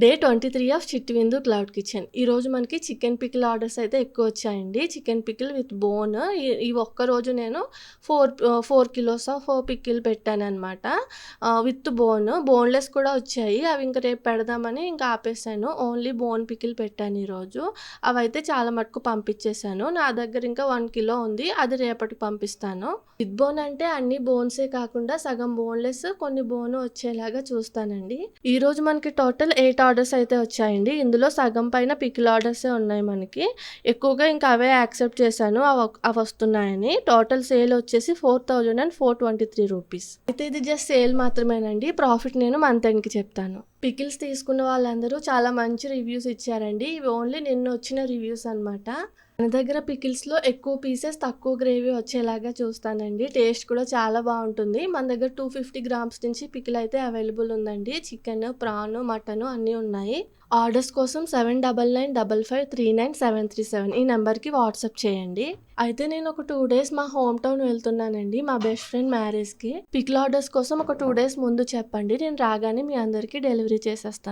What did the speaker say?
Day 23 of చిట్టి విందు cloud kitchen. ఈరోజు మనకి చికెన్ పికిల్ ఆర్డర్స్ అయితే ఎక్కువ వచ్చాయండి. Chicken pickle with bone. ఈ ఒక్కరోజు నేను 4 కిలోస్ ఆఫ్ పికిల్ పెట్టాననమాట. విత్ బోన్‌లెస్ కూడా వచ్చాయి. అవి ఇంక రేపు పెడదామని ఇంకా ఆపేసాను. ఓన్లీ బోన్ పికిల్ పెట్టాను ఈరోజు. అవైతే చాలా మటుకు పంపించేసాను. నా దగ్గర ఇంకా 1 కిలో ఉంది. అది రేపటికి పంపిస్తాను. విత్ బోన్ అంటే అన్ని బోన్సే కాకుండా సగం బోన్‌లెస్, కొన్ని బోన్ వచ్చేలాగా చూస్తానండి. ఈరోజు మనకి టోటల్ 8 ఆర్డర్స్ అయితే వచ్చాయండి. ఇందులో సగం పైన పికిల్ ఆర్డర్సే ఉన్నాయి మనకి. ఎక్కువగా ఇంకా అవే యాక్సెప్ట్ చేశాను. అవొస్తున్నాయని. టోటల్ సేల్ వచ్చేసి 4,423 రూపీస్. అయితే ఇది జస్ట్ సేల్ మాత్రమేనండి. ప్రాఫిట్ నేను మంత్ ఎండ్‌కి చెప్తాను. పికిల్స్ తీసుకున్న వాళ్ళందరూ చాలా మంచి రివ్యూస్ ఇచ్చారండి. ఇవి ఓన్లీ నిన్న వచ్చిన రివ్యూస్ అనమాట. మన దగ్గర పికిల్స్‌లో ఎక్కువ పీసెస్, తక్కువ గ్రేవీ వచ్చేలాగా చూస్తానండి. టేస్ట్ కూడా చాలా బాగుంటుంది. మన దగ్గర 250 గ్రామ్స్ నుంచి పికిల్ అయితే అవైలబుల్ ఉందండి. చికెన్, ప్రాన్, మటన్ అన్నీ ఉన్నాయి. ఆర్డర్స్ కోసం 7995539737 ఈ నెంబర్‌కి వాట్సాప్ చేయండి. అయితే నేను ఒక 2 డేస్ మా హోమ్ టౌన్ వెళ్తున్నానండి. మా బెస్ట్ ఫ్రెండ్ మ్యారేజ్‌కి. పికిల్ ఆర్డర్స్ కోసం ఒక 2 డేస్ ముందు చెప్పండి. నేను రాగానే మీ అందరికీ డెలివరీ చేసేస్తాను.